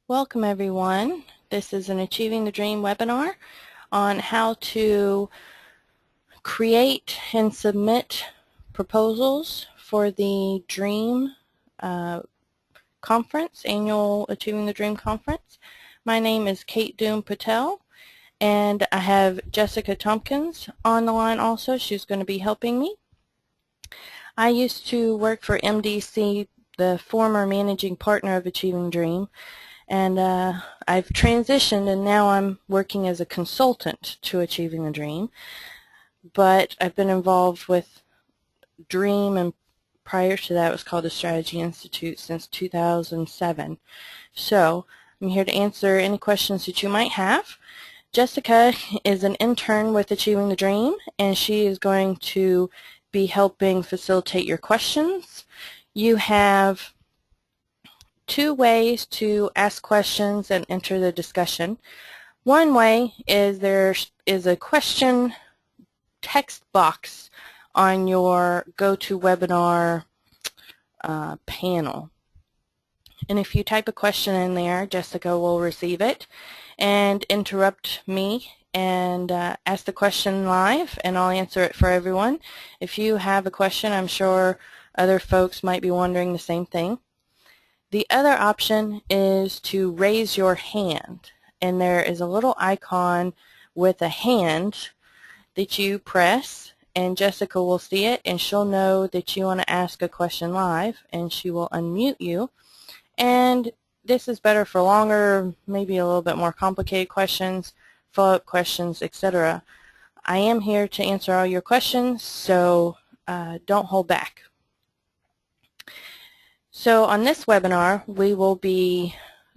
Welcome everyone. This is an Achieving the Dream webinar on how to create and submit proposals for the Dream Conference, Annual Achieving the Dream Conference. My name is Kate Doom Patel, and I have Jessica Tompkins on the line also. She's going to be helping me. I used to work for MDC, the former managing partner of Achieving Dream, and I've transitioned and now I'm working as a consultant to Achieving the Dream. But I've been involved with Dream, and prior to that it was called the Strategy Institute, since 2007. So I'm here to answer any questions that you might have. Jessica is an intern with Achieving the Dream, and she is going to be helping facilitate your questions. You have two ways to ask questions and enter the discussion. One way is there is a question text box on your GoToWebinar panel. And if you type a question in there, Jessica will receive it and interrupt me and ask the question live, and I'll answer it for everyone. If you have a question, I'm sure other folks might be wondering the same thing. The other option is to raise your hand, and there is a little icon with a hand that you press, and Jessica will see it, and she'll know that you want to ask a question live, and she will unmute you. And this is better for longer, maybe a little bit more complicated questions, follow-up questions, etc. I am here to answer all your questions, so don't hold back. So on this webinar, we will be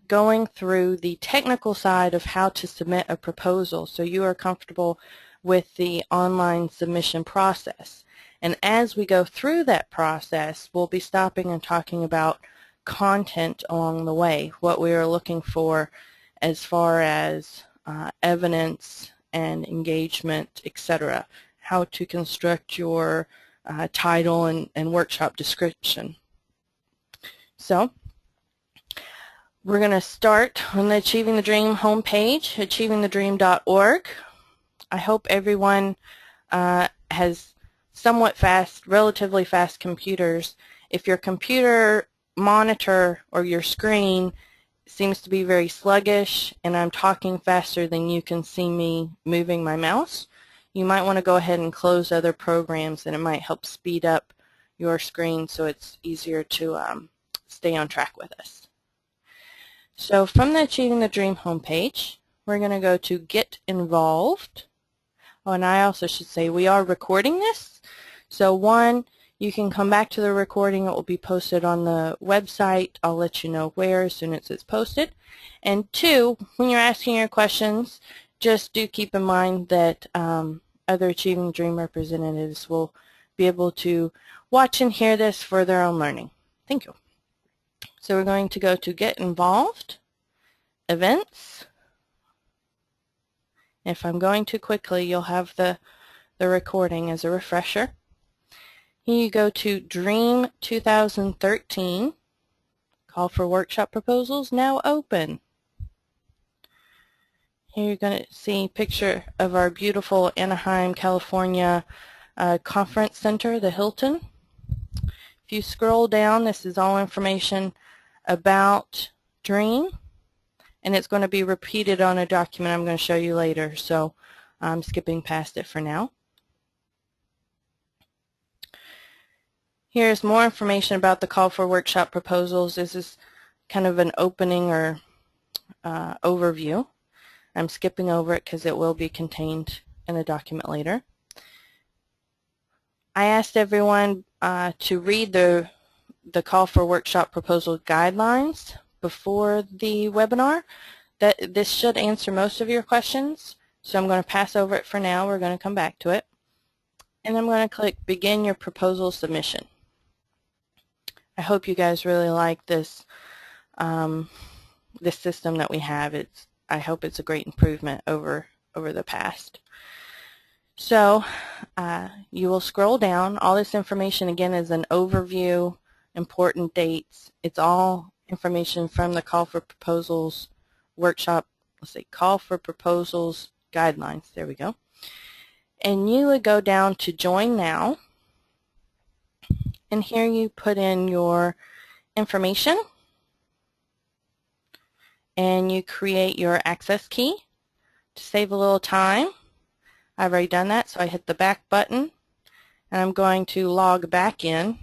going through the technical side of how to submit a proposal, so you are comfortable with the online submission process. And as we go through that process, we'll be stopping and talking about content along the way, what we are looking for as far as evidence and engagement, etc., how to construct your title and workshop description. So we're going to start on the Achieving the Dream homepage, achievingthedream.org. I hope everyone has somewhat fast, relatively fast computers. If your computer monitor or your screen seems to be very sluggish and I'm talking faster than you can see me moving my mouse, you might want to go ahead and close other programs, and it might help speed up your screen so it's easier to stay on track with us. So from the Achieving the Dream homepage, we're going to go to Get Involved. Oh, and I also should say we are recording this. So one, you can come back to the recording. It will be posted on the website. I'll let you know where as soon as it's posted. And two, when you're asking your questions, just do keep in mind that other Achieving the Dream representatives will be able to watch and hear this for their own learning. Thank you. So we're going to go to Get Involved, Events. If I'm going too quickly, you'll have the recording as a refresher. Here you go to Dream 2013, Call for Workshop Proposals now open. Here you're going to see a picture of our beautiful Anaheim, California conference center, the Hilton. If you scroll down, this is all information about Dream, and it's going to be repeated on a document I'm going to show you later, so I'm skipping past it for now. Here's more information about the Call for Workshop Proposals. This is kind of an opening or overview. I'm skipping over it because it will be contained in a document later. I asked everyone to read the Call for Workshop Proposal guidelines before the webinar. This should answer most of your questions, so I'm going to pass over it for now. We're going to come back to it. And I'm going to click Begin Your Proposal Submission. I hope you guys really like this this system that we have. I hope it's a great improvement over the past. So you will scroll down. All this information again is an overview, important dates. It's all information from the Call for Proposals workshop, let's say Call for Proposals guidelines, there we go. And you would go down to Join Now, and here you put in your information, and you create your access key to save a little time. I've already done that, so I hit the back button, and I'm going to log back in.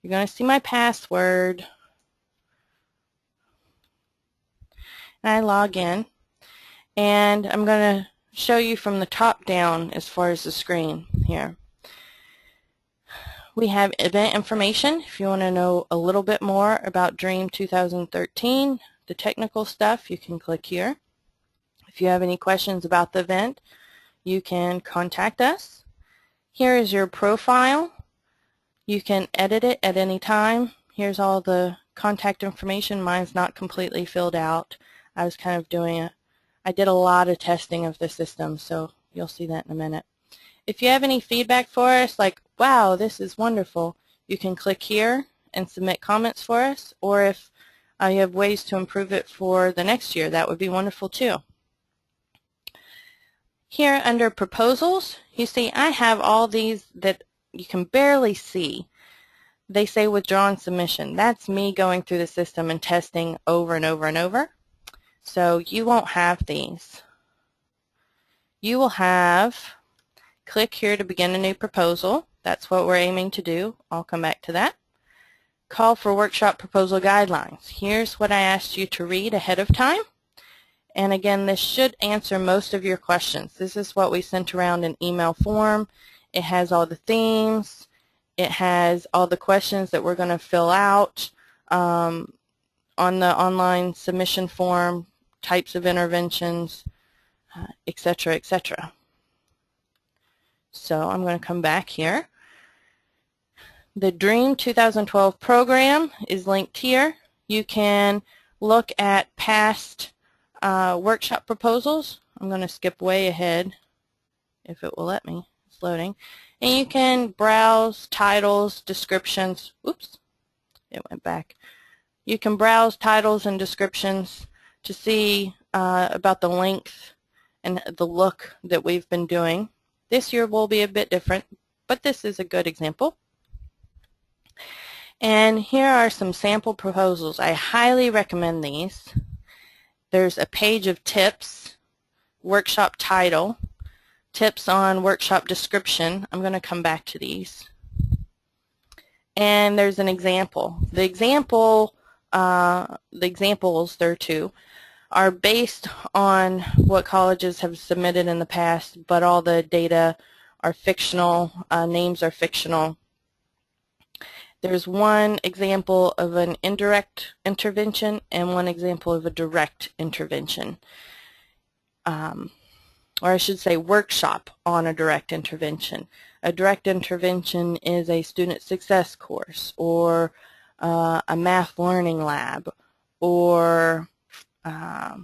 You're going to see my password, and I log in, and I'm going to show you from the top down as far as the screen here. We have event information. If you want to know a little bit more about DREAM 2013, the technical stuff, you can click here. If you have any questions about the event, you can contact us. Here is your profile. You can edit it at any time. Here's all the contact information. Mine's not completely filled out. I was kind of doing it. I did a lot of testing of the system, so you'll see that in a minute. If you have any feedback for us, like, wow, this is wonderful, you can click here and submit comments for us, or if you have ways to improve it for the next year, that would be wonderful too. Here under proposals, you see I have all these that you can barely see. They say withdrawn submission. That's me going through the system and testing over and over and over. So you won't have these. You will have, click here to begin a new proposal. That's what we're aiming to do. I'll come back to that. Call for workshop proposal guidelines. Here's what I asked you to read ahead of time. And again, this should answer most of your questions. This is what we sent around in email form. It has all the themes. It has all the questions that we're going to fill out on the online submission form, types of interventions, etc., etc. So I'm going to come back here. The DREAM 2012 program is linked here. You can look at past workshop proposals. I'm going to skip way ahead if it will let me. It's loading. And you can browse titles, descriptions. Oops, it went back. You can browse titles and descriptions to see about the length and the look that we've been doing. This year will be a bit different, but this is a good example. And here are some sample proposals. I highly recommend these. There's a page of tips, workshop title, tips on workshop description. I'm going to come back to these. And there's an example. The examples, there are two, are based on what colleges have submitted in the past, but all the data are fictional, names are fictional. There's one example of an indirect intervention and one example of a direct intervention, or I should say workshop on a direct intervention. A direct intervention is a student success course or a math learning lab or a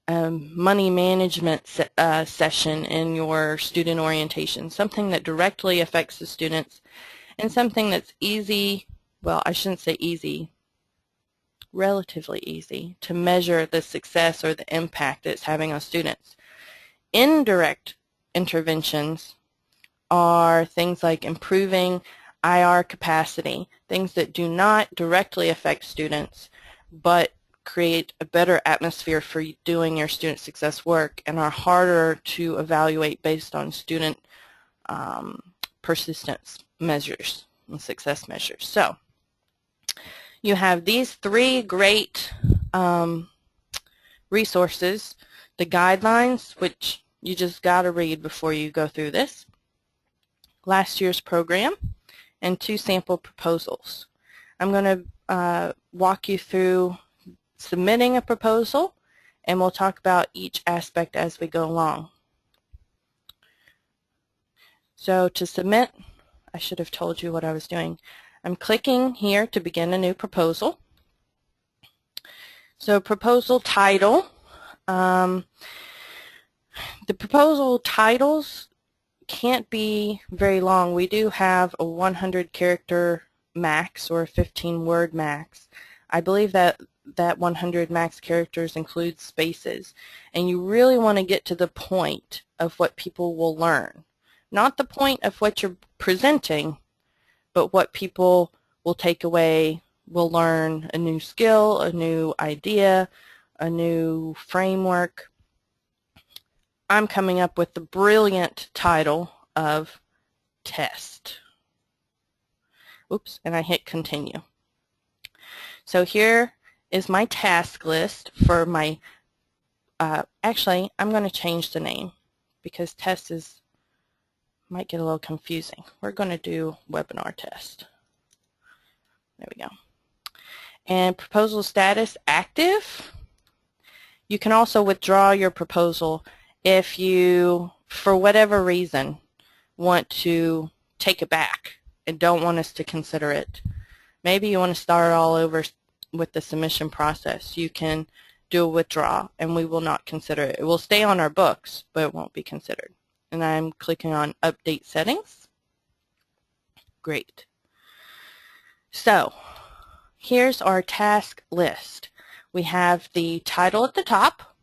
money management session in your student orientation, something that directly affects the students and something that's easy, well, I shouldn't say easy, relatively easy to measure the success or the impact it's having on students. Indirect interventions are things like improving IR capacity, things that do not directly affect students but create a better atmosphere for doing your student success work and are harder to evaluate based on student persistence measures and success measures. So you have these three great resources, the guidelines, which you just got to read before you go through this, last year's program, and two sample proposals. I'm going to walk you through submitting a proposal, and we'll talk about each aspect as we go along. So to submit, I should have told you what I was doing. I'm clicking here to begin a new proposal. So proposal title. The proposal titles can't be very long. We do have a 100-character max or 15-word max. I believe that 100 max characters includes spaces, and you really want to get to the point of what people will learn. Not the point of what you're presenting, but what people will take away, will learn a new skill, a new idea, a new framework. I'm coming up with the brilliant title of test. Oops, and I hit continue. So here is my task list for my, actually I'm going to change the name because test might get a little confusing. We're going to do webinar test. There we go. And proposal status active. You can also withdraw your proposal if you, for whatever reason, want to take it back and don't want us to consider it. Maybe you want to start all over with the submission process. You can do a withdraw and we will not consider it. It will stay on our books, but it won't be considered. And I'm clicking on update settings. Great. So here's our task list. We have the title at the top,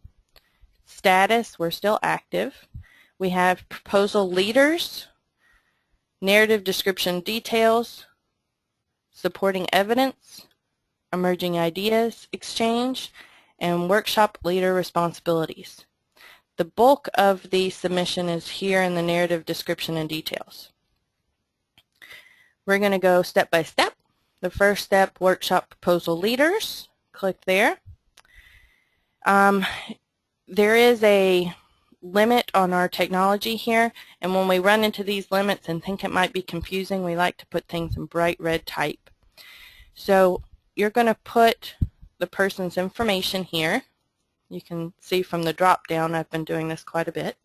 status, we're still active. We have proposal leaders, narrative description details, supporting evidence, emerging ideas exchange, and workshop leader responsibilities. The bulk of the submission is here in the narrative description and details. We're going to go step by step. The first step, workshop proposal leaders. Click there. There is a limit on our technology here, and when we run into these limits and think it might be confusing, we like to put things in bright red type. So you're going to put the person's information here. You can see from the drop down I've been doing this quite a bit.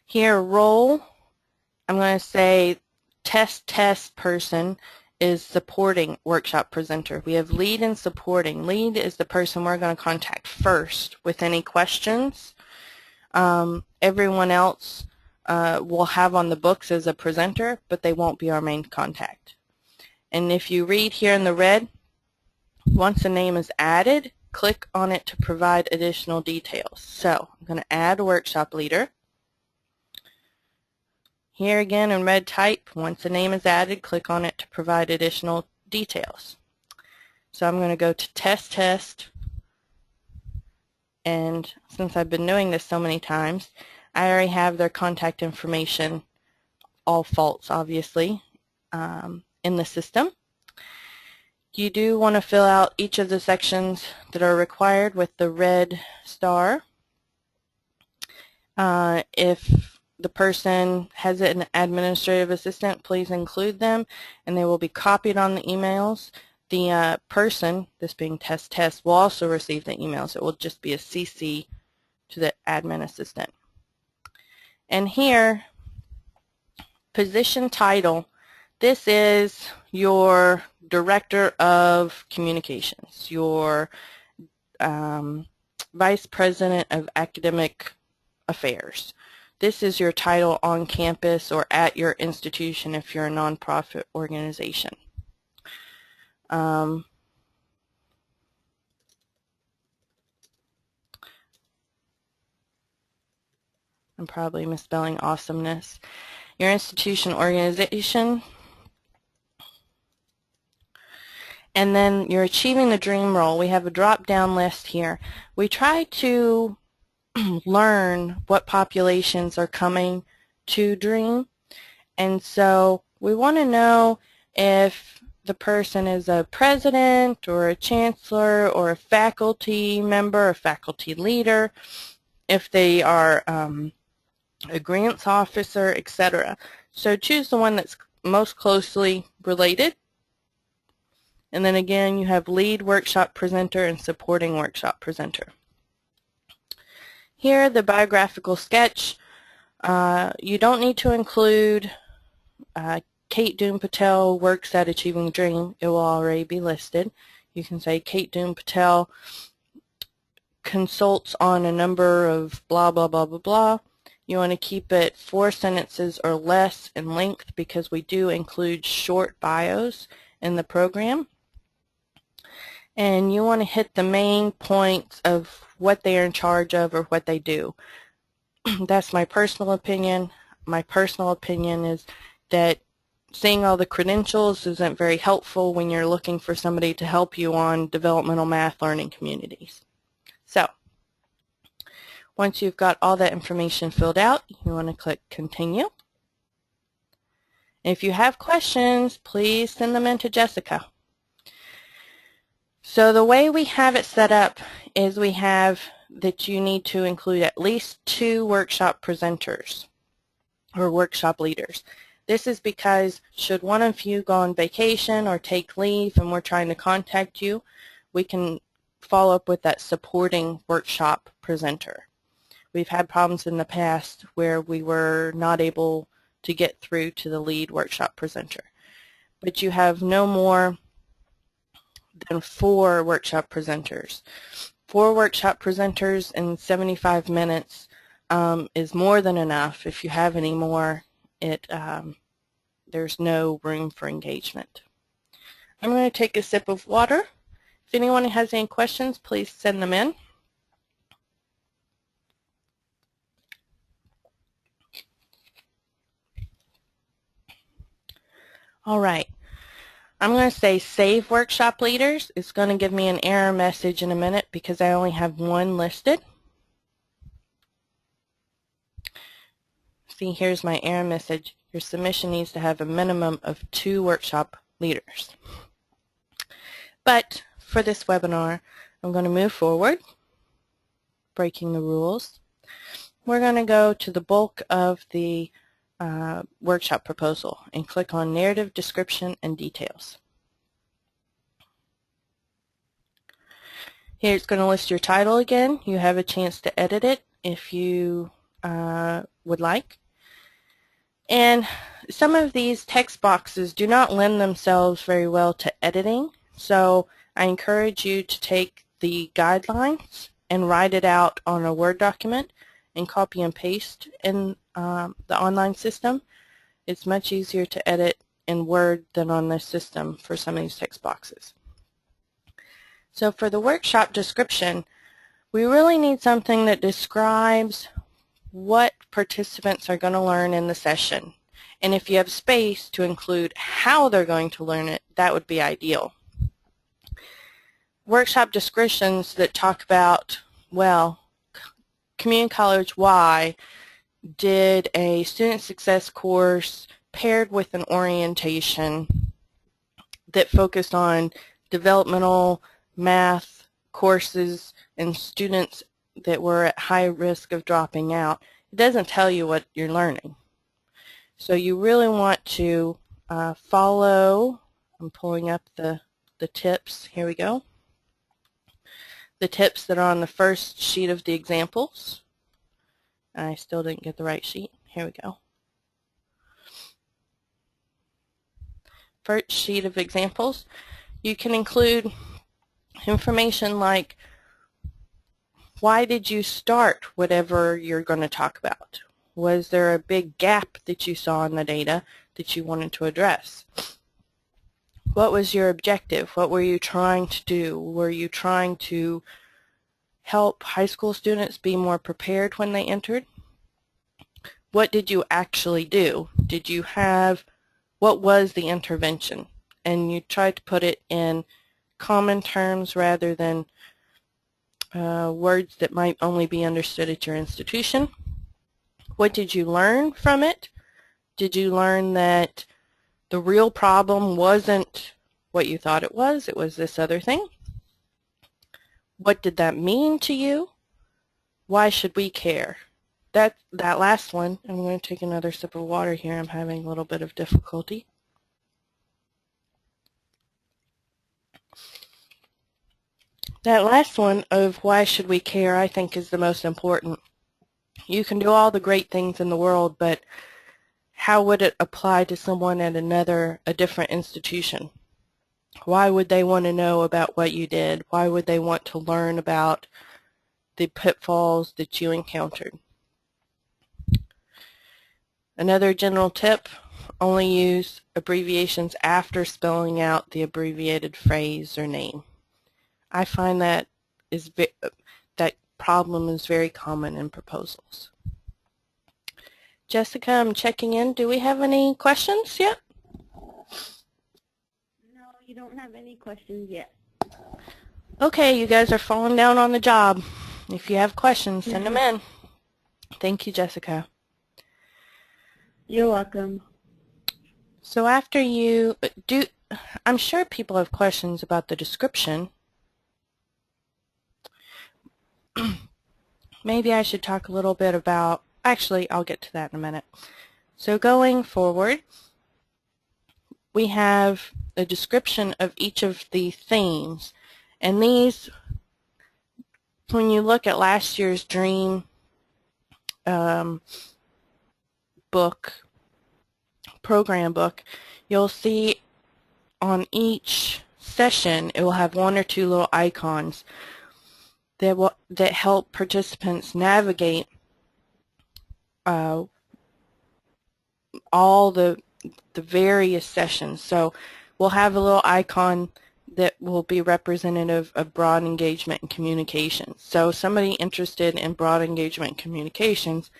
Here, role, I'm going to say test person is supporting workshop presenter. We have lead and supporting. Lead is the person we're going to contact first with any questions. Everyone else will have on the books as a presenter, but they won't be our main contact. And if you read here in the red, once a name is added, click on it to provide additional details. So I'm going to add workshop leader. Here again in red type, once a name is added, click on it to provide additional details. So I'm going to go to test, and since I've been doing this so many times, I already have their contact information, all false obviously, in the system. You do want to fill out each of the sections that are required with the red star. If the person has an administrative assistant, please include them, and they will be copied on the emails. The person, this being test, will also receive the emails. It will just be a CC to the admin assistant. And here, position title, this is your director of communications, your vice president of academic affairs. This is your title on campus or at your institution if you're a nonprofit organization. I'm probably misspelling awesomeness. Your institution, organization, and then you're achieving the dream role. We have a drop-down list here. We try to learn what populations are coming to DREAM, and so we want to know if the person is a president or a chancellor or a faculty member, a faculty leader, if they are a grants officer, etc. So choose the one that's most closely related. And then again, you have lead workshop presenter and supporting workshop presenter. Here, the biographical sketch, you don't need to include Kate Doom Patel works at Achieving Dream. It will already be listed. You can say Kate Doom Patel consults on a number of blah, blah, blah, blah, blah. You want to keep it 4 sentences or less in length because we do include short bios in the program. And you want to hit the main points of what they are in charge of or what they do. That's my personal opinion. My personal opinion is that seeing all the credentials isn't very helpful when you're looking for somebody to help you on developmental math learning communities. So, once you've got all that information filled out, you want to click Continue. If you have questions, please send them in to Jessica. So the way we have it set up is we have that you need to include at least 2 workshop presenters or workshop leaders. This is because should one of you go on vacation or take leave and we're trying to contact you, we can follow up with that supporting workshop presenter. We've had problems in the past where we were not able to get through to the lead workshop presenter. But you have no more than 4 workshop presenters. 4 workshop presenters in 75 minutes is more than enough. If you have any more, there's no room for engagement. I'm going to take a sip of water. If anyone has any questions, please send them in. All right. I'm going to say Save Workshop Leaders. It's going to give me an error message in a minute because I only have 1 listed. See, here's my error message. Your submission needs to have a minimum of 2 workshop leaders. But for this webinar, I'm going to move forward, breaking the rules. We're going to go to the bulk of the workshop proposal and click on Narrative, Description, and Details. Here it's going to list your title again. You have a chance to edit it if you would like. And some of these text boxes do not lend themselves very well to editing, so I encourage you to take the guidelines and write it out on a Word document and copy and paste in the online system. It's much easier to edit in Word than on this system for some of these text boxes. So for the workshop description, we really need something that describes what participants are going to learn in the session. And if you have space to include how they're going to learn it, that would be ideal. Workshop descriptions that talk about, well, Community College Y did a student success course paired with an orientation that focused on developmental math courses and students that were at high risk of dropping out. It doesn't tell you what you're learning. So you really want to follow, I'm pulling up the tips, here we go. The tips that are on the first sheet of the examples. I still didn't get the right sheet. Here we go. First sheet of examples. You can include information like, why did you start whatever you're going to talk about? Was there a big gap that you saw in the data that you wanted to address? What was your objective? What were you trying to do? Were you trying to help high school students be more prepared when they entered? What did you actually do? Did you have, what was the intervention? And you tried to put it in common terms rather than words that might only be understood at your institution. What did you learn from it? Did you learn that the real problem wasn't what you thought it was this other thing? What did that mean to you? Why should we care? That last one, I'm going to take another sip of water here. I'm having a little bit of difficulty. That last one of why should we care, I think, is the most important. You can do all the great things in the world, but how would it apply to someone at a different institution? Why would they want to know about what you did? Why would they want to learn about the pitfalls that you encountered? Another general tip, only use abbreviations after spelling out the abbreviated phrase or name. I find that that problem is very common in proposals. Jessica, I'm checking in. Do we have any questions yet? No, you don't have any questions yet. Okay, you guys are falling down on the job. If you have questions, send them in. Thank you, Jessica. You're welcome. So after you do, I'm sure people have questions about the description. Maybe I should talk a little bit about, actually, I'll get to that in a minute. So going forward, we have a description of each of the themes. And these, when you look at last year's DREAM program book, you'll see on each session it will have one or two little icons that help participants navigate all the various sessions. So we'll have a little icon that will be representative of broad engagement and communications. So somebody interested in broad engagement and communications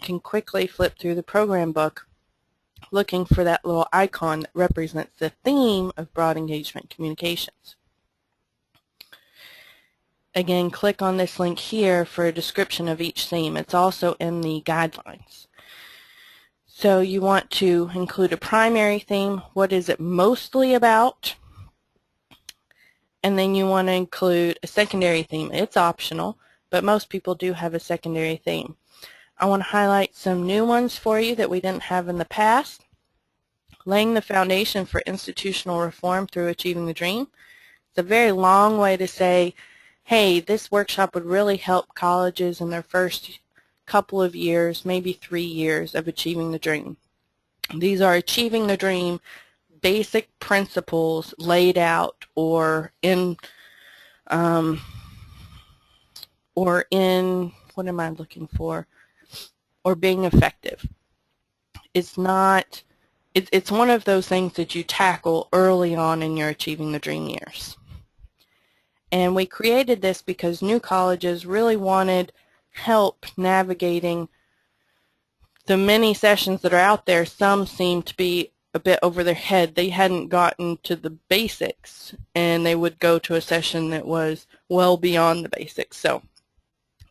can quickly flip through the program book looking for that little icon that represents the theme of broad engagement communications. Again, click on this link here for a description of each theme. It's also in the guidelines. So you want to include a primary theme. What is it mostly about? And then you want to include a secondary theme. It's optional, but most people do have a secondary theme. I want to highlight some new ones for you that we didn't have in the past. Laying the foundation for institutional reform through achieving the dream. It's a very long way to say, hey, this workshop would really help colleges in their first couple of years, maybe 3 years of achieving the dream. These are achieving the dream basic principles laid out or in what am I looking for? Or being effective. It's not, it's one of those things that you tackle early on in your achieving the dream years. And we created this because new colleges really wanted help navigating the many sessions that are out there. Some seem to be a bit over their head. They hadn't gotten to the basics, and they would go to a session that was well beyond the basics. So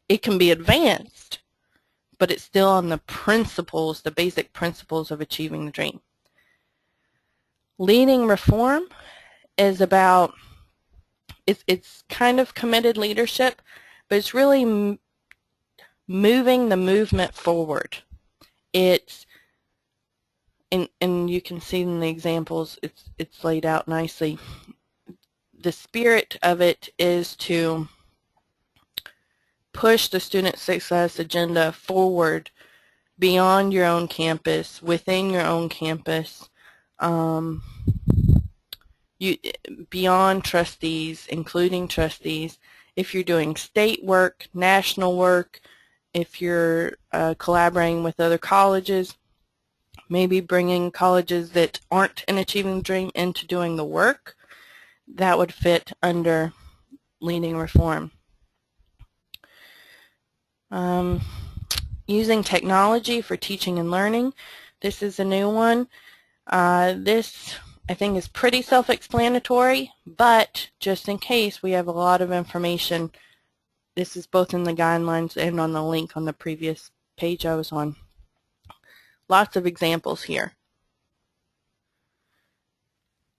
it can be advanced, but it's still on the principles, the basic principles of achieving the dream. Leading reform is about, it's kind of committed leadership, but it's really moving the movement forward. It's, and you can see in the examples, it's laid out nicely. The spirit of it is to push the student success agenda forward beyond your own campus, within your own campus, beyond trustees, including trustees. If you're doing state work, national work, if you're collaborating with other colleges, maybe bringing colleges that aren't in Achieving the Dream into doing the work, that would fit under leading reform. Using technology for teaching and learning. This is a new one. This, I think, is pretty self-explanatory, but just in case, we have a lot of information. This is both in the guidelines and on the link on the previous page I was on. Lots of examples here.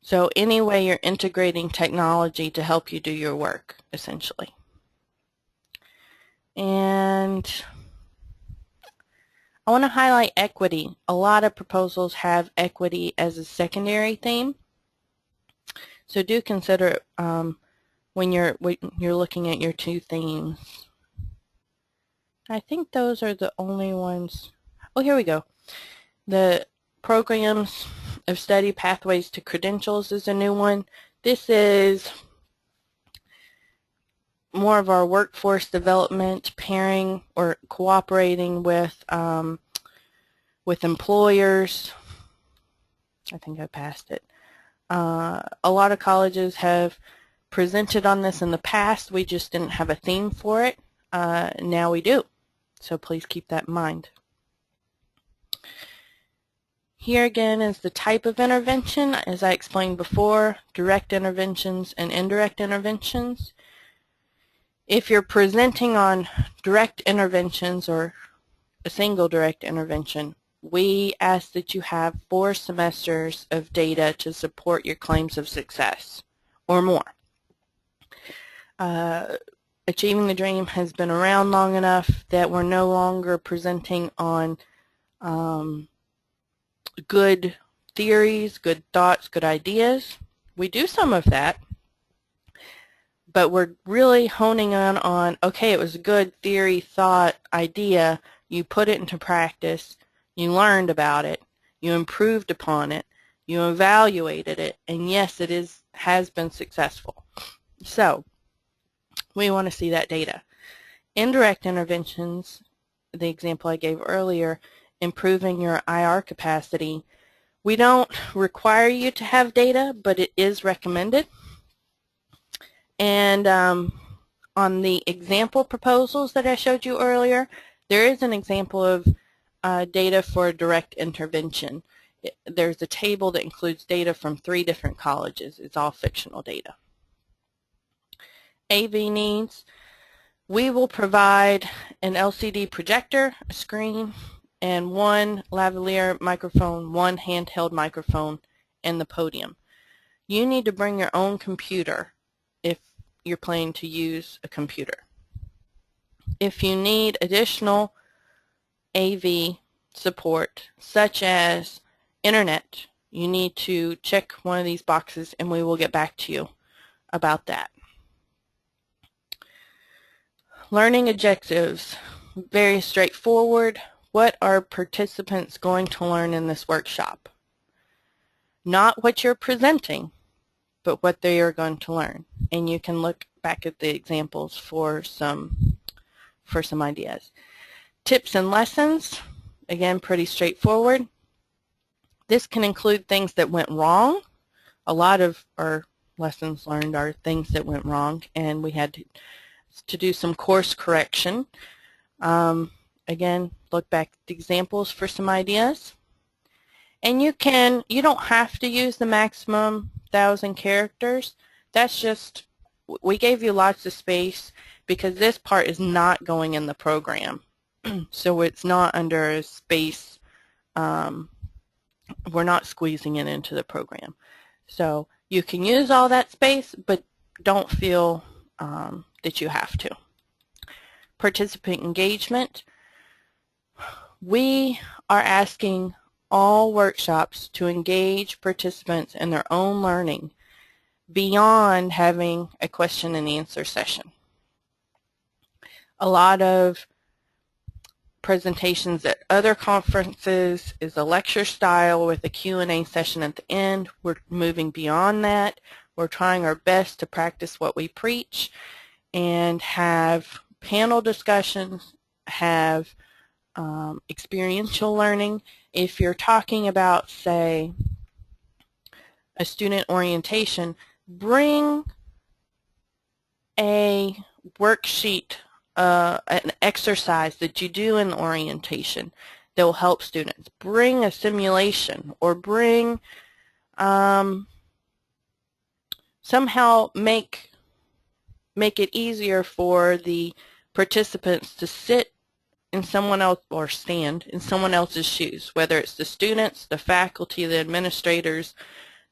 So any way you're integrating technology to help you do your work, essentially. And I want to highlight equity. A lot of proposals have equity as a secondary theme. So do consider when you're looking at your two themes. I think those are the only ones. Oh, here we go. The programs of study pathways to credentials is a new one. This is more of our workforce development, pairing or cooperating with with employers. I think I passed it. A lot of colleges have presented on this in the past. We just didn't have a theme for it. Now we do. So please keep that in mind. Here again is the type of intervention. As I explained before, direct interventions and indirect interventions. If you're presenting on direct interventions or a single direct intervention, we ask that you have 4 semesters of data to support your claims of success or more. Achieving the Dream has been around long enough that we're no longer presenting on good theories, good thoughts, good ideas. We do some of that, but we're really honing in on, okay, it was a good theory, thought, idea, you put it into practice, you learned about it, you improved upon it, you evaluated it, and yes, it has been successful. So we want to see that data. Indirect interventions, the example I gave earlier, improving your IR capacity. We don't require you to have data, but it is recommended. And on the example proposals that I showed you earlier, there is an example of data for direct intervention. There's a table that includes data from 3 different colleges. It's all fictional data. AV needs. We will provide an LCD projector, a screen, and 1 lavalier microphone, 1 handheld microphone, and the podium. You need to bring your own computer if you're planning to use a computer. If you need additional AV support, such as internet, you need to check one of these boxes and we will get back to you about that. Learning objectives, very straightforward. What are participants going to learn in this workshop? Not what you're presenting, but what they are going to learn. And you can look back at the examples for some ideas. Tips and lessons, again, pretty straightforward. This can include things that went wrong. A lot of our lessons learned are things that went wrong, and we had to do some course correction. Again, look back at the examples for some ideas. And you don't have to use the maximum 1,000 characters. That's just, we gave you lots of space because this part is not going in the program. So it's not under a space, we're not squeezing it into the program. So you can use all that space, but don't feel that you have to. Participant engagement. We are asking all workshops to engage participants in their own learning beyond having a question and answer session. A lot of presentations at other conferences is a lecture style with a Q&A session at the end. We're moving beyond that. We're trying our best to practice what we preach and have panel discussions, have experiential learning. If you're talking about, say, a student orientation, bring a worksheet, an exercise that you do in orientation that will help students. Bring a simulation or bring somehow make it easier for the participants to sit in someone else or stand in someone else's shoes, whether it's the students, the faculty, the administrators,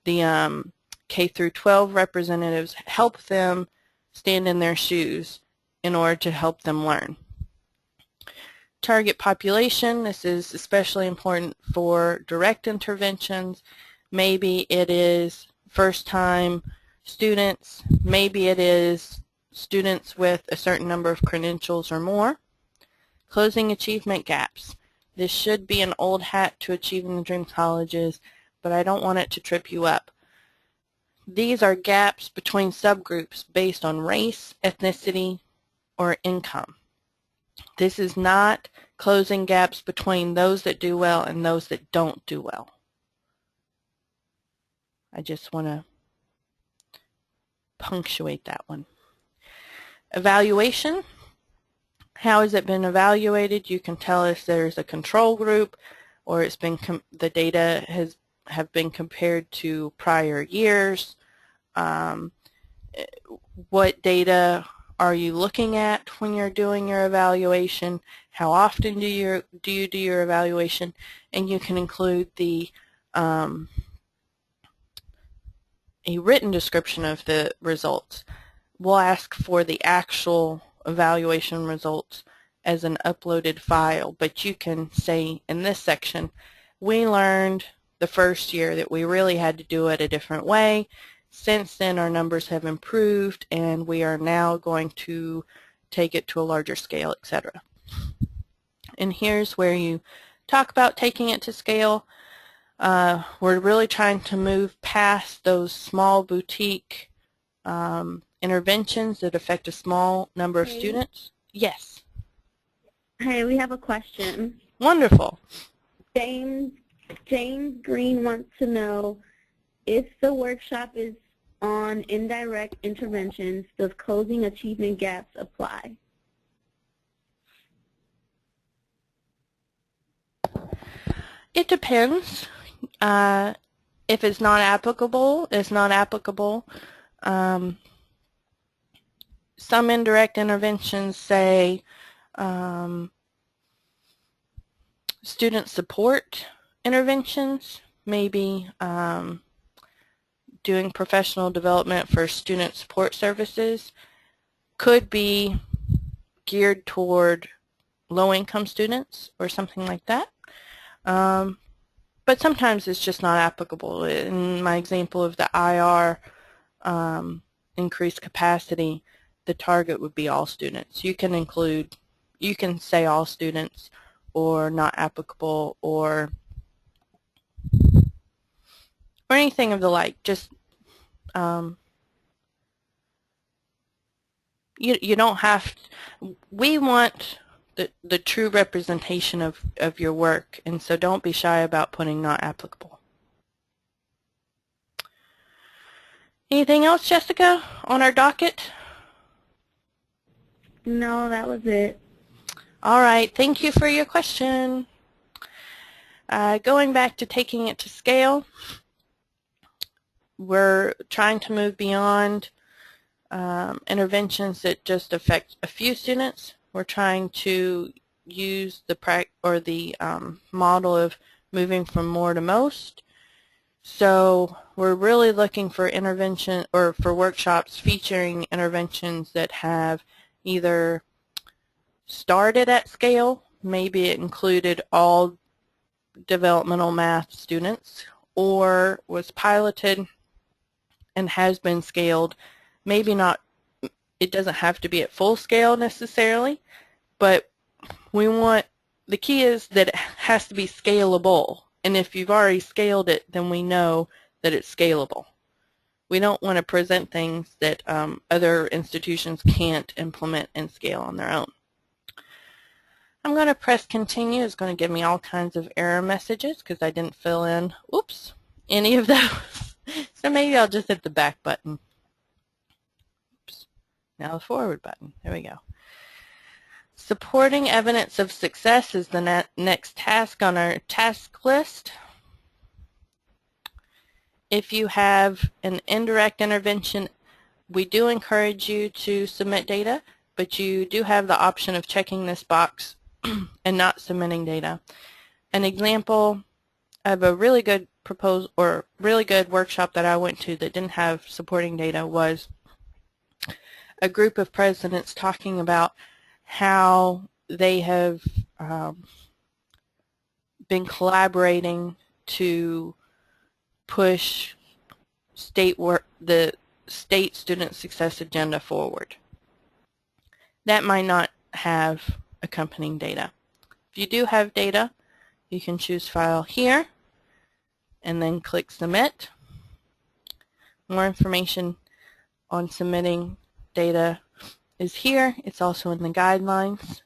the K through 12 representatives. Help them stand in their shoes in order to help them learn. Target population, this is especially important for direct interventions. Maybe it is first-time students, maybe it is students with a certain number of credentials or more. Closing achievement gaps. This should be an old hat to Achieving the Dream colleges, but I don't want it to trip you up. These are gaps between subgroups based on race, ethnicity, or income. This is not closing gaps between those that do well and those that don't do well. I just want to punctuate that one. Evaluation. How has it been evaluated? You can tell us there's a control group, or it's been the data have been compared to prior years. What data are you looking at when you're doing your evaluation? How often do you do your evaluation? And you can include the a written description of the results. We'll ask for the actual evaluation results as an uploaded file, but you can say in this section, we learned the first year that we really had to do it a different way. Since then, our numbers have improved, and we are now going to take it to a larger scale, etc. And here's where you talk about taking it to scale. We're really trying to move past those small boutique interventions that affect a small number of students. Yes. Hey, we have a question. Wonderful. James Green wants to know if the workshop is on indirect interventions, does closing achievement gaps apply? It depends. If it's not applicable, it's not applicable. Some indirect interventions say student support interventions, maybe doing professional development for student support services, could be geared toward low-income students or something like that. But sometimes it's just not applicable. In my example of the IR increased capacity, the target would be all students. You can say all students or not applicable or anything of the like. Just you don't have to, we want the true representation of your work, and so don't be shy about putting not applicable. Anything else, Jessica, on our docket? No, that was it. All right, thank you for your question. Going back to taking it to scale, we're trying to move beyond interventions that just affect a few students. We're trying to use the model of moving from more to most. So we're really looking for intervention or for workshops featuring interventions that have either started at scale, maybe it included all developmental math students, or was piloted and has been scaled. Maybe not, it doesn't have to be at full scale necessarily, but the key is that it has to be scalable. And if you've already scaled it, then we know that it's scalable. We don't want to present things that other institutions can't implement and scale on their own. I'm going to press continue. It's going to give me all kinds of error messages because I didn't fill in, any of those. So maybe I'll just hit the back button. Oops. Now the forward button. There we go. Supporting evidence of success is the next task on our task list. If you have an indirect intervention, we do encourage you to submit data, but you do have the option of checking this box and not submitting data. An example of a really good proposal or really good workshop that I went to that didn't have supporting data was a group of presidents talking about how they have been collaborating to push the state student success agenda forward. That might not have accompanying data. If you do have data, you can choose File here and then click Submit. More information on submitting data is here. It's also in the guidelines.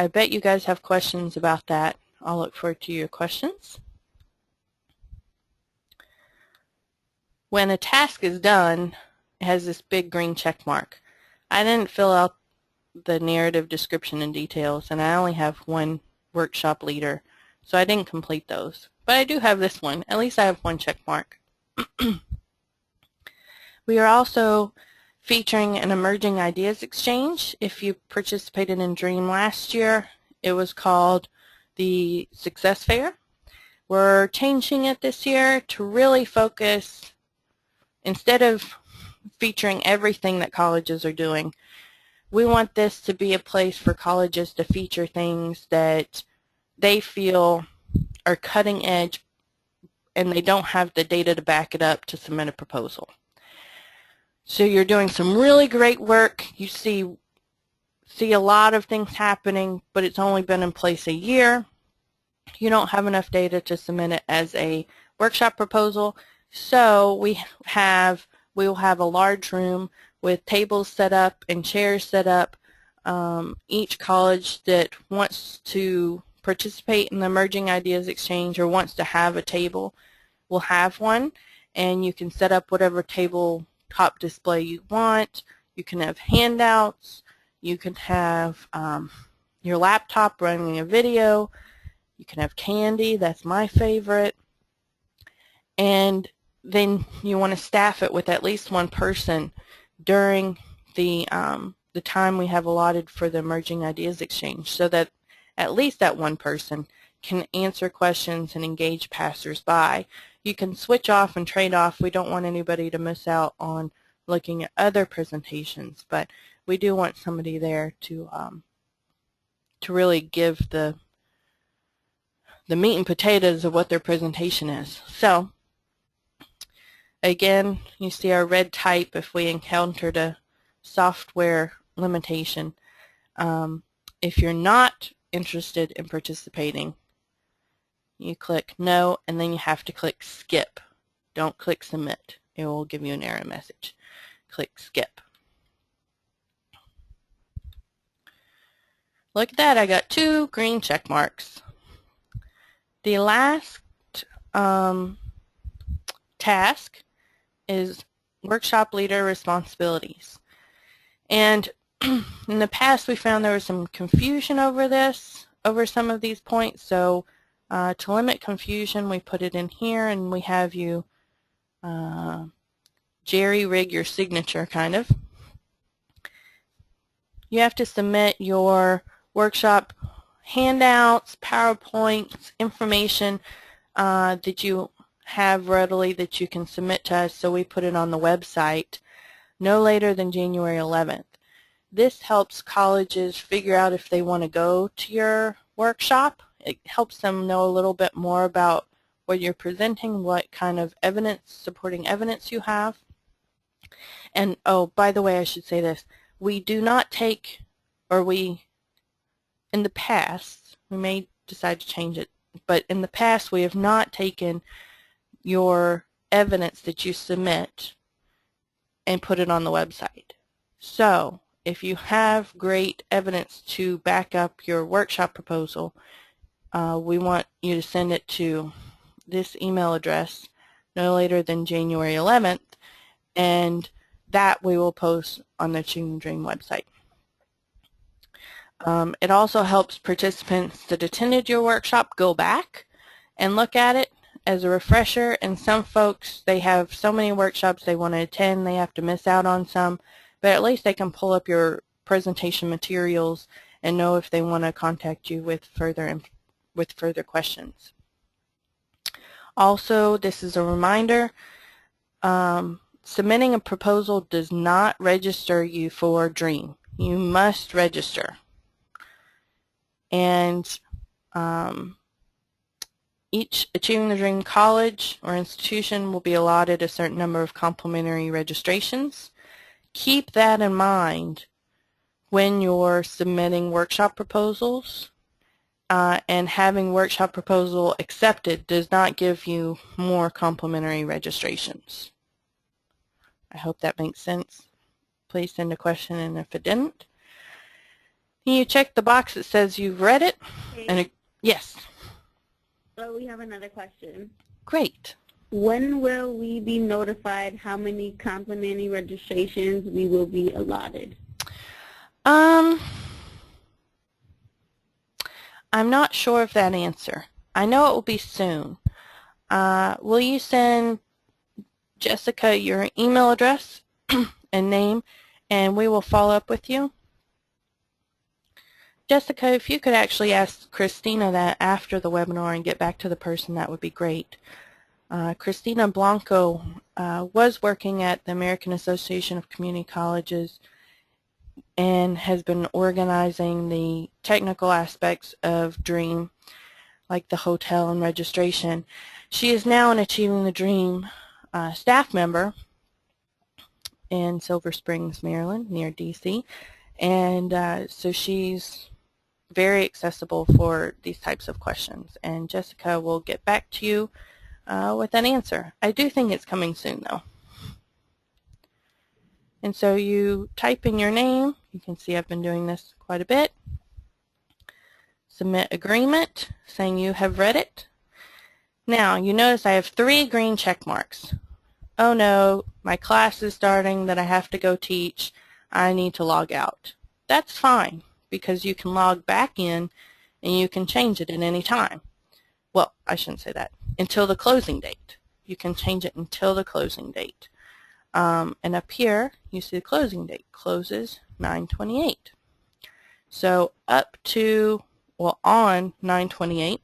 I bet you guys have questions about that. I'll look forward to your questions. When a task is done, it has this big green check mark. I didn't fill out the narrative description and details, and I only have one workshop leader, so I didn't complete those. But I do have this one. At least I have one check mark. We are also featuring an Emerging Ideas Exchange. If you participated in DREAM last year, it was called the Success Fair. We're changing it this year to really focus, instead of featuring everything that colleges are doing, we want this to be a place for colleges to feature things that they feel are cutting edge and they don't have the data to back it up to submit a proposal. So you're doing some really great work. You see a lot of things happening, but it's only been in place a year. You don't have enough data to submit it as a workshop proposal. So we will have a large room with tables set up and chairs set up. Each college that wants to participate in the Emerging Ideas Exchange or wants to have a table will have one, and you can set up whatever tabletop display you want. You can have handouts. You can have your laptop running a video. You can have candy. That's my favorite. And then you want to staff it with at least one person during the time we have allotted for the Emerging Ideas Exchange, so that at least that one person can answer questions and engage passersby. You can switch off and trade off. We don't want anybody to miss out on looking at other presentations, but we do want somebody there to really give the meat and potatoes of what their presentation is. So again, you see our red type if we encountered a software limitation. If you're not interested in participating, you click no, and then you have to click skip. Don't click submit. It will give you an error message. Click skip. Look at that, I got 2 green check marks. The last task is workshop leader responsibilities. And in the past we found there was some confusion over some of these points, so to limit confusion we put it in here, and we have you jerry-rig your signature kind of. You have to submit your workshop handouts, PowerPoints, information that you have readily that you can submit to us, so we put it on the website no later than January 11th. This helps colleges figure out if they want to go to your workshop. It helps them know a little bit more about what you're presenting, what kind of evidence, supporting evidence you have. And oh, by the way, I should say this. We do not take, in the past, we may decide to change it, but in the past we have not taken your evidence that you submit and put it on the website. So if you have great evidence to back up your workshop proposal, we want you to send it to this email address no later than January 11th, and that we will post on the Achieving the Dream website. It also helps participants that attended your workshop go back and look at it as a refresher. And some folks, they have so many workshops they want to attend, they have to miss out on some, but at least they can pull up your presentation materials and know if they want to contact you with further questions. Also, this is a reminder, submitting a proposal does not register you for DREAM. You must register. And each Achieving the Dream college or institution will be allotted a certain number of complimentary registrations. Keep that in mind when you're submitting workshop proposals, and having workshop proposal accepted does not give you more complimentary registrations. I hope that makes sense. Please send a question, and if it didn't. Can you check the box that says you've read it? Okay. Yes. So we have another question. Great. When will we be notified how many complimentary registrations we will be allotted? I'm not sure of that answer. I know it will be soon. Will you send Jessica your email address and name, and we will follow up with you? Jessica, if you could actually ask Christina that after the webinar and get back to the person, that would be great. Christina Blanco was working at the American Association of Community Colleges and has been organizing the technical aspects of DREAM, like the hotel and registration. She is now an Achieving the Dream staff member in Silver Springs, Maryland, near DC, and so she's very accessible for these types of questions, and Jessica will get back to you with an answer. I do think it's coming soon, though. And so you type in your name. You can see I've been doing this quite a bit. Submit agreement, saying you have read it. Now, you notice I have 3 green check marks. Oh no, my class is starting that I have to go teach. I need to log out. That's fine, because you can log back in and you can change it at any time. Well, I shouldn't say that. Until the closing date. You can change it until the closing date. And up here, you see the closing date. Closes 9/28. So up to, well, on 9/28,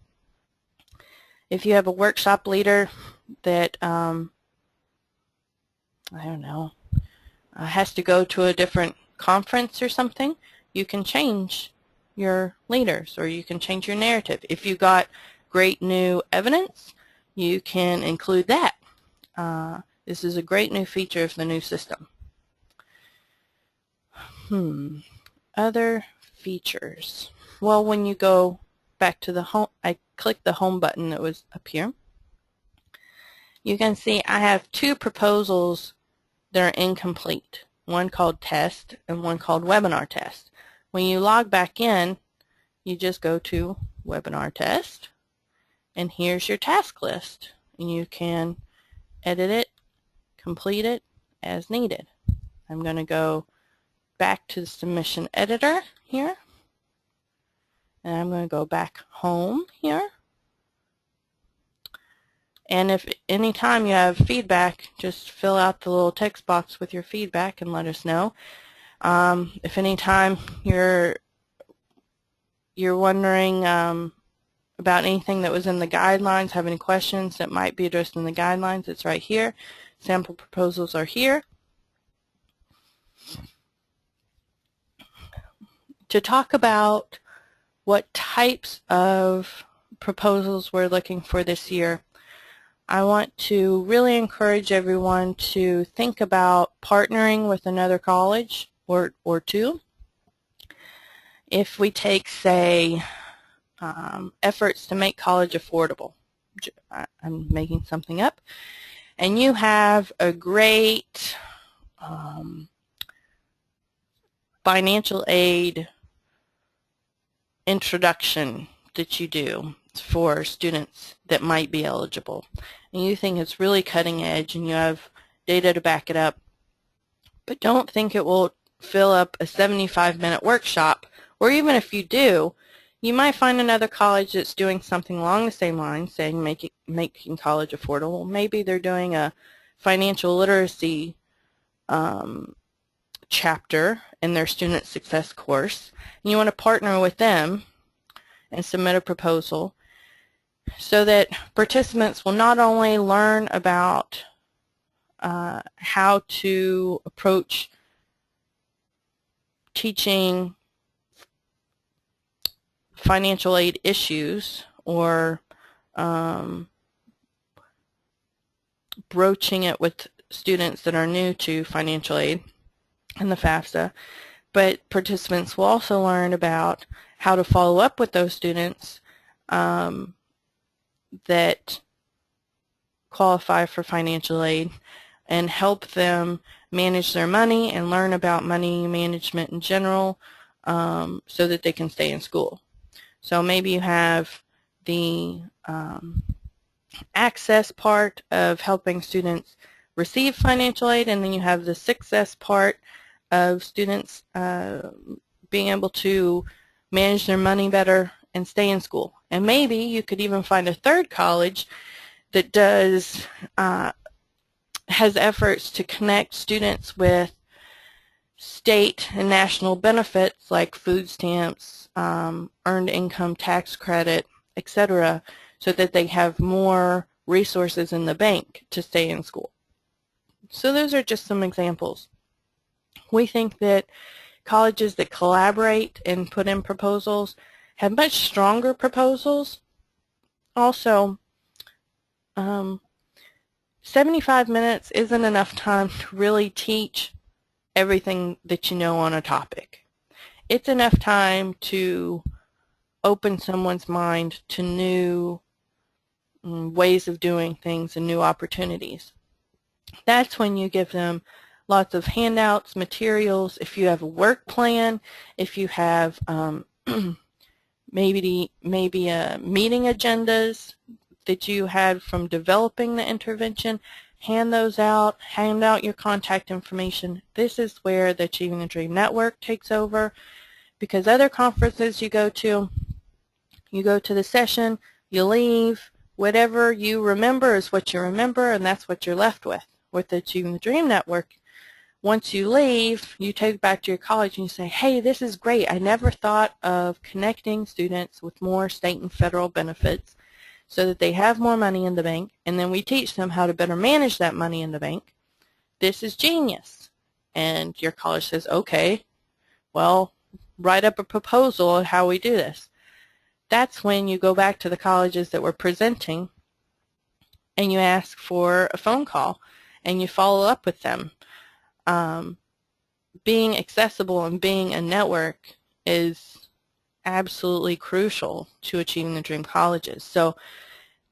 if you have a workshop leader that, I don't know, has to go to a different conference or something, you can change your leaders, or you can change your narrative. If you got great new evidence, you can include that. This is a great new feature of the new system. Other features. Well, when you go back to the home, I clicked the home button that was up here. You can see I have 2 proposals that are incomplete. One called test and one called webinar test. When you log back in, you just go to webinar test, and here's your task list, and you can edit it, complete it as needed. I'm going to go back to the submission editor here, and I'm going to go back home here. And if any time you have feedback, just fill out the little text box with your feedback and let us know. If any time you're wondering about anything that was in the guidelines, have any questions that might be addressed in the guidelines, it's right here. Sample proposals are here. To talk about what types of proposals we're looking for this year, I want to really encourage everyone to think about partnering with another college or 2. If we take, say, efforts to make college affordable, I'm making something up, and you have a great financial aid introduction that you do for students that might be eligible, and you think it's really cutting edge and you have data to back it up, but don't think it will fill up a 75-minute workshop, or even if you do, you might find another college that's doing something along the same lines, saying making college affordable. Maybe they're doing a financial literacy chapter in their student success course, and you want to partner with them and submit a proposal so that participants will not only learn about how to approach teaching financial aid issues or broaching it with students that are new to financial aid and the FAFSA, but participants will also learn about how to follow up with those students that qualify for financial aid and help them manage their money and learn about money management in general, so that they can stay in school. So maybe you have the access part of helping students receive financial aid, and then you have the success part of students being able to manage their money better and stay in school. And maybe you could even find a third college that does has efforts to connect students with state and national benefits like food stamps, earned income tax credit, etc., so that they have more resources in the bank to stay in school. So those are just some examples. We think that colleges that collaborate and put in proposals have much stronger proposals. Also, 75 minutes isn't enough time to really teach everything that you know on a topic. It's enough time to open someone's mind to new ways of doing things and new opportunities. That's when you give them lots of handouts, materials. If you have a work plan, if you have maybe meeting agendas that you had from developing the intervention, hand those out, hand out your contact information. This is where the Achieving the Dream Network takes over, because other conferences you go to the session, you leave, whatever you remember is what you remember, and that's what you're left with. With the Achieving the Dream Network, once you leave, you take it back to your college and you say, hey, this is great. I never thought of connecting students with more state and federal benefits so that they have more money in the bank, and then we teach them how to better manage that money in the bank. This is genius. And your college says, okay, well, write up a proposal on how we do this. That's when you go back to the colleges that were presenting and you ask for a phone call and you follow up with them. Being accessible and being a network is absolutely crucial to Achieving the Dream colleges. So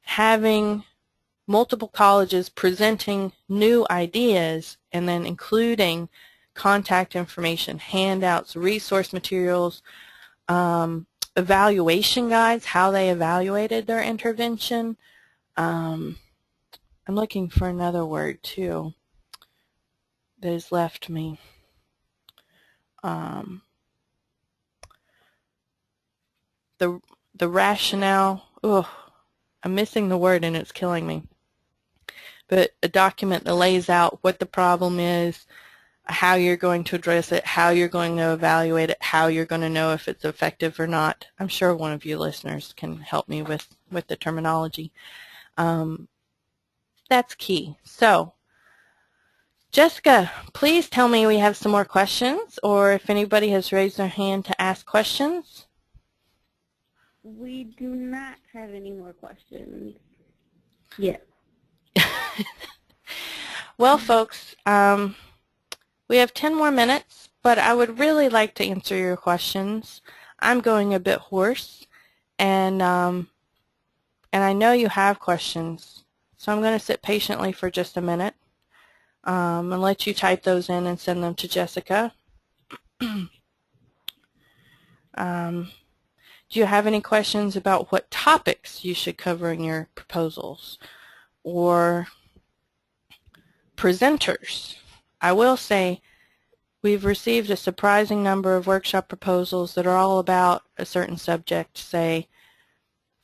having multiple colleges presenting new ideas and then including contact information, handouts, resource materials, evaluation guides, how they evaluated their intervention. I'm looking for another word too that has left me. The rationale, I'm missing the word and it's killing me. But a document that lays out what the problem is, how you're going to address it, how you're going to evaluate it, how you're going to know if it's effective or not. I'm sure one of you listeners can help me with the terminology. That's key. So, Jessica, please tell me we have some more questions, or if anybody has raised their hand to ask questions. We do not have any more questions yet. Well, folks, we have 10 more minutes, but I would really like to answer your questions. I'm going a bit hoarse, and I know you have questions, so I'm going to sit patiently for just a minute and let you type those in and send them to Jessica. Do you have any questions about what topics you should cover in your proposals or presenters? I will say we've received a surprising number of workshop proposals that are all about a certain subject, say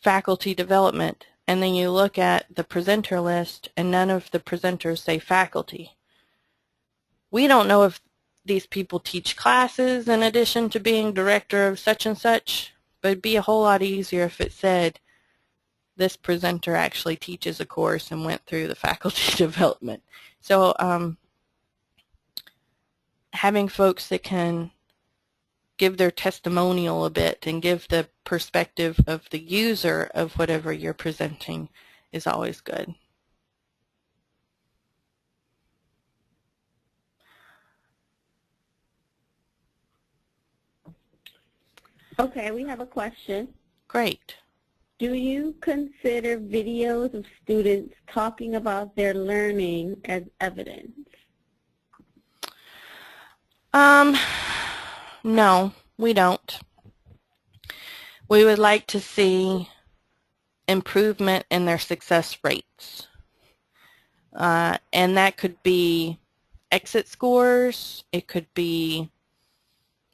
faculty development, and then you look at the presenter list and none of the presenters say faculty. We don't know if these people teach classes in addition to being director of such and such, but it'd be a whole lot easier if it said this presenter actually teaches a course and went through the faculty development. So having folks that can give their testimonial a bit and give the perspective of the user of whatever you're presenting is always good. Okay, we have a question. Great. Do you consider videos of students talking about their learning as evidence? No, We don't. We would like to see improvement in their success rates. And that could be exit scores. It could be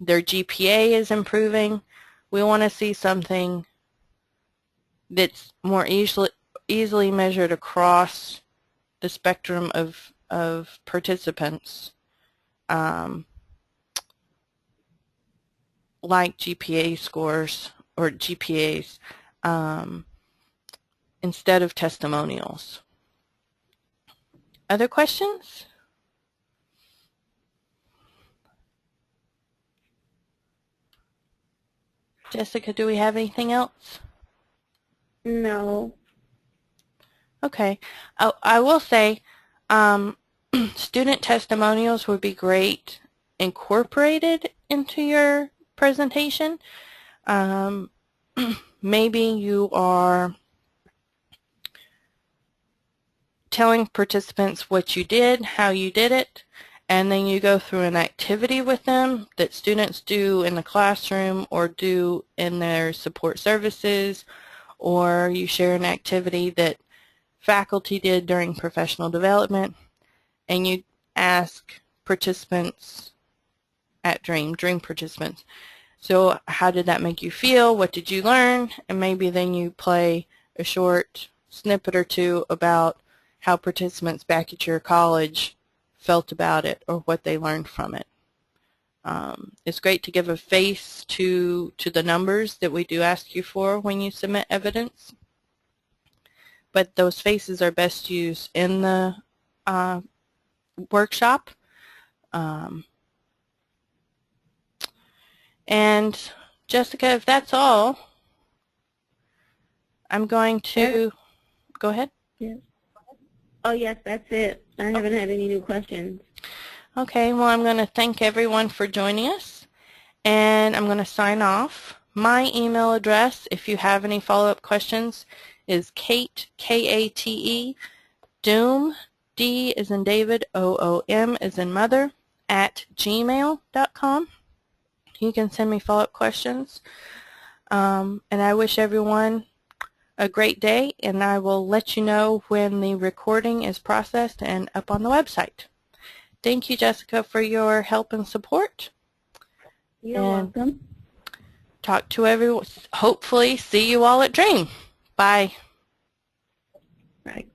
their GPA is improving. We want to see something that's more easily measured across the spectrum of participants, like GPA scores or GPAs, instead of testimonials. Other questions? Jessica, do we have anything else? No. Okay. Oh, I will say student testimonials would be great incorporated into your presentation. Maybe you are telling participants what you did, how you did it, and then you go through an activity with them that students do in the classroom or do in their support services, or you share an activity that faculty did during professional development, and you ask participants at dream participants, so how did that make you feel? What did you learn? And maybe then you play a short snippet or two about how participants back at your college felt about it or what they learned from it. It's great to give a face to the numbers that we do ask you for when you submit evidence, but those faces are best used in the workshop. And Jessica, if that's all, I'm going to go ahead. Yes. Oh, yes, that's it. I haven't had any new questions. Okay, well, I'm going to thank everyone for joining us, and I'm going to sign off. My email address, if you have any follow-up questions, is Kate, K-A-T-E, Doom, D as in David, O-O-M as in mother, @gmail.com. You can send me follow-up questions. And I wish everyone a great day, and I will let you know when the recording is processed and up on the website. Thank you, Jessica, for your help and support. You're welcome. Talk to everyone. Hopefully see you all at Dream. Bye. Right.